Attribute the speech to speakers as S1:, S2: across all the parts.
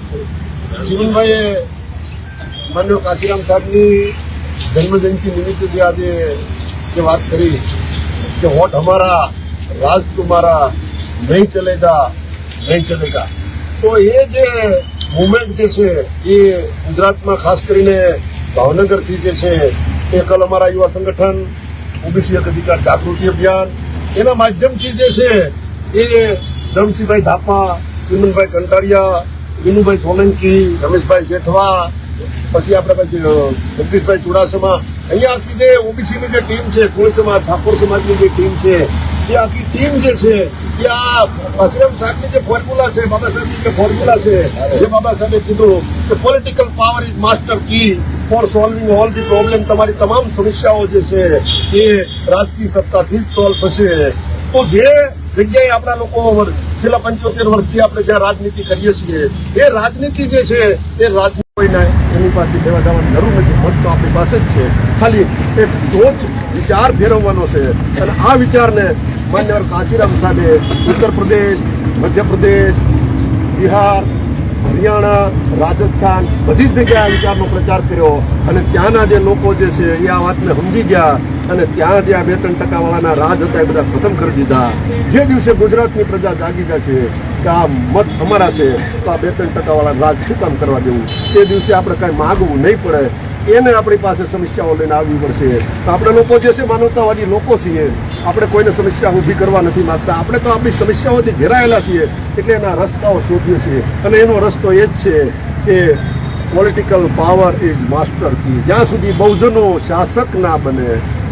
S1: જીવનભાઈએ માનनीय કાશીરામ સાહેબની જન્મજયંતિ નિમિત્તે જે આજે જે વાત કરી કે વોટ હમારા રાજ તુમારા નહીં ચલેગા તો એ જે મુવમેન્ટ જે છે એ ગુજરાતમાં ખાસ કરીને ભાવનગરથી જે છે એ કલ અમારા યુવા સંગઠન ઓબીસી હક અધિકાર જાગૃતિ અભિયાન એના માધ્યમથી જે છે એ ધરમસિંહભાઈ ધાપા, ચિમનભાઈ કંટાળિયા, વિનુભાઈ સોલંકી, રમેશભાઈ જેઠવા, પછી આપણે જગદીશભાઈ ચુડાસમા, અહીંયા આખી જે ઓબીસીની જે ટીમ છે, કોળી સમાજ, ઠાકોર સમાજની જે ટીમ છે, એ આખી ટીમ જે છે એ આ કાશીરામ સાહેબની જે ફોર્મ્યુલા છે, બાબા સાહેબની જે ફોર્મ્યુલા છે, જે બાબા સાહેબે કીધું કે political power is master key for solving all the problem, તમારી તમામ સમસ્યાઓ જે છે એ રાજકીય સત્તાથી જ સોલ્વ થશે. તો જે જગ્યાએ આપણા લોકો છેલ્લા 75 વર્ષથી આપણે જ્યાં રાજનીતિ કરીએ છીએ એ રાજનીતિ જે છે એ રાજનીતિ કોઈને એની પાસે લેવા જવાની જરૂર નથી. મત તો આપણી પાસે જ છે, ખાલી એક સોચ વિચાર ફેરવવાનો છે. અને આ વિચારને માન્ય કાશીરામ સાહેબે ઉત્તર પ્રદેશ, મધ્યપ્રદેશ, બિહાર, હરિયાણા, રાજસ્થાન બધી જ જગ્યાએ આ વિચારનો પ્રચાર કર્યો અને ત્યાંના જે લોકો જે છે એ આ વાતને સમજી ગયા અને ત્યાં જે આ 2-3% વાળાના રાજ હતા એ બધા ખતમ કરી દીધા. જે દિવસે ગુજરાતની પ્રજા જાગી જશે કે આ મત અમારા છે તો આ 2-3% વાળા રાજ શું કામ કરવા દેવું, તે દિવસે આપણે કાંઈ માગવું નહીં પડે. એને આપણી પાસે સમસ્યાઓ લઈને આવવી પડશે. તો આપણે લોકો જે છે માનવતાવાદી લોકો છીએ, આપણે કોઈને સમસ્યા ઊભી કરવા નથી માંગતા. આપણે તો આપણી સમસ્યાઓથી ઘેરાયેલા છીએ એટલે એના રસ્તાઓ શોધીએ છીએ અને એનો રસ્તો એ જ છે કે political power is master key. જ્યાં સુધી બહુજનો શાસક ના બને,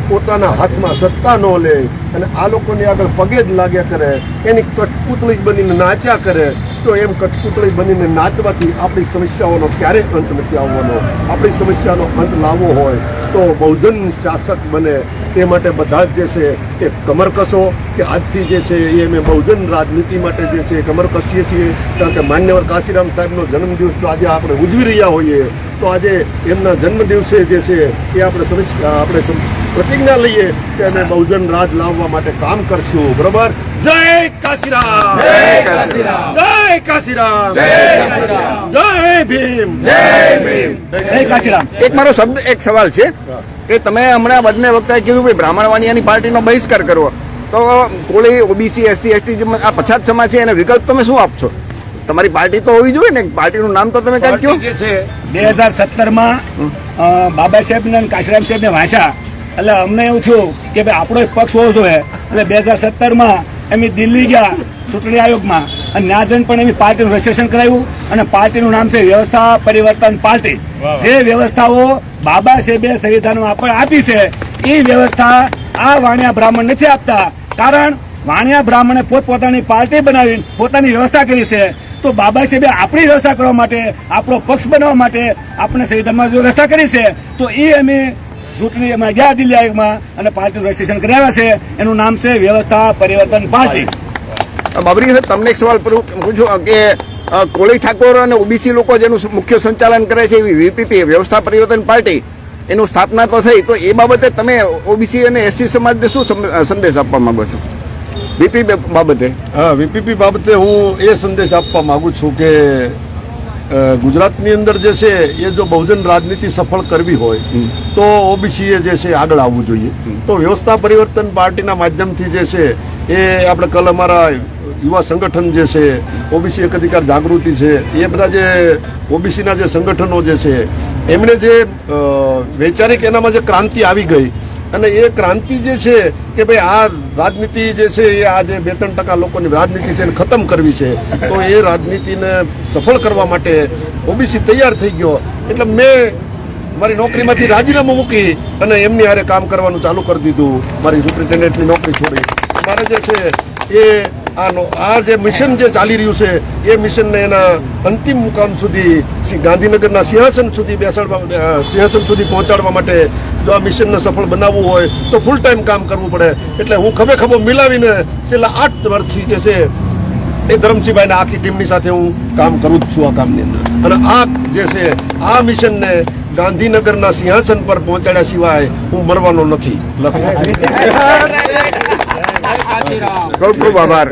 S1: પોતાના હાથમાં સત્તા ન લે અને આ લોકોની આગળ પગે જ લાગ્યા કરે, એની કઠપુતળી બનીને નાચ્યા કરે, તો એમ કઠપુતળી બનીને નાચવાથી આપણી સમસ્યાઓનો ક્યારેય અંત નથી આવવાનો. આપણી સમસ્યાનો અંત લાવવો હોય તો બહુજન શાસક બને. તે માટે બધા જ જે છે એ કમર કસો કે આજથી જે છે એ અમે બહુજન રાજનીતિ માટે જે છે કમર કસીએ છીએ. કારણ કે માન્યવર કાશીરામ સાહેબનો જન્મદિવસ તો આજે આપણે ઉજવી રહ્યા હોઈએ તો આજે એમના જન્મદિવસે જે છે એ આપણે પ્રતિજ્ઞા લઈએ કે અમે બહુજન રાજ લાવવા માટે કામ કરશું. બરોબર? જય કાશીરામ, જય કાશીરામ, જય કાશીરામ, જય ભીમ, જય ભીમ, જય કાશીરામ.
S2: એક મારો શબ્દ, એક સવાલ છે કે તમે હમણાં બંને વખતે કીધું ભાઈ બ્રાહ્મણ વાણિયાની પાર્ટીનો બહિષ્કાર કરવો, તો કોળી, ઓબીસી, એસટી, આ પછાત સમાજ છે એને વિકલ્પ તમે શું આપશો? તમારી પાર્ટી તો હોવી જોઈએ ને, પાર્ટીનું નામ તો તમે ક્યાંક કહો.
S3: 2017માં બાબા સાહેબ ને કાશીરામ સાહેબ ને વાંચ્યા એટલે અમને એવું થયું કે ભાઈ આપણો એક પક્ષ હોવો જોઈએ. એટલે 2017માં એમ દિલ્હી ગયા ચૂંટણી આયોગમાં અને ત્યાં જઈને પણ એમની પાર્ટીનું રજીસ્ટ્રેશન કરાવ્યું અને પાર્ટીનું નામ છે વ્યવસ્થા પરિવર્તન પાર્ટી. જે વ્યવસ્થાઓ બાબા સાહેબે સંવિધાનમાં આપણે આપી છે એ વ્યવસ્થા આ વાણિયા બ્રાહ્મણ નથી આપતા. કારણ વાણિયા બ્રાહ્મણે પોતપોતાની પાર્ટી બનાવી પોતાની વ્યવસ્થા કરી છે. તો બાબા સાહેબે આપણી વ્યવસ્થા કરવા માટે, આપણો પક્ષ બનાવવા માટે આપણે સંવિધાનમાં વ્યવસ્થા કરી છે. તો એ અમે ચૂંટણીમાં ગયા દિલ્હી આયોગમાં અને પાર્ટીનું રજીસ્ટ્રેશન કરાવ્યા છે. એનું નામ છે વ્યવસ્થા પરિવર્તન પાર્ટી.
S2: બાબરી સાહેબ, તમને એક સવાલ પૂછું કે કોળી ઠાકોર અને ઓબીસી લોકો જેનું મુખ્ય સંચાલન કરે છે એવી વીપીપી વ્યવસ્થા પરિવર્તન પાર્ટી એનું સ્થાપના તો થઈ, તો એ બાબતે તમે ઓબીસી અને એસટી સમાજને શું સંદેશ આપવા માંગો છો વીપીપી બાબતે?
S1: હા, વીપીપી બાબતે હું એ સંદેશ આપવા માંગુ છું કે ગુજરાતની અંદર જે છે એ જો બહુજન રાજનીતિ સફળ કરવી હોય તો ઓબીસીએ જે છે આગળ આવવું જોઈએ. તો વ્યવસ્થા પરિવર્તન પાર્ટીના માધ્યમથી જે છે એ આપણે કલ અમારા યુવા સંગઠન જે છે, ઓબીસી એક અધિકાર જાગૃતિ છે, એ બધા જે ઓબીસીના જે સંગઠનો જે છે એમણે જે વૈચારિક એનામાં જે ક્રાંતિ આવી ગઈ અને એ ક્રાંતિ જે છે કે ભાઈ આ રાજનીતિ જે છે એ આ જે 2-3% લોકોની રાજનીતિ છે એને ખતમ કરવી છે. તો એ રાજનીતિને સફળ કરવા માટે ઓબીસી તૈયાર થઈ ગયો. એટલે મેં મારી નોકરીમાંથી રાજીનામું મૂકી અને એમની હારે કામ કરવાનું ચાલુ કરી દીધું. મારી સુપ્રિન્ટેન્ડન્ટની નોકરી છોડી મારે જે છે એ આ જે મિશન જે ચાલી રહ્યું છે એ મિશનને એના અંતિમ મુકામ સુધી ગાંધીનગરના સિંહાસન સુધી પહોંચાડવા માટે જો આ મિશનને સફળ બનાવવું હોય તો ફૂલ ટાઈમ કામ કરવું પડે. એટલે હું ખભે મિલાવીને છેલ્લા 8 વર્ષથી જે છે એ ધરમસિંહભાઈને આખી ટીમની સાથે હું કામ કરું જ છું આ કામની અંદર. અને આ જે છે આ મિશનને ગાંધીનગરના સિંહાસન પર પહોંચાડ્યા સિવાય હું મરવાનો નથી.
S2: ખૂબ ખૂબ આભાર.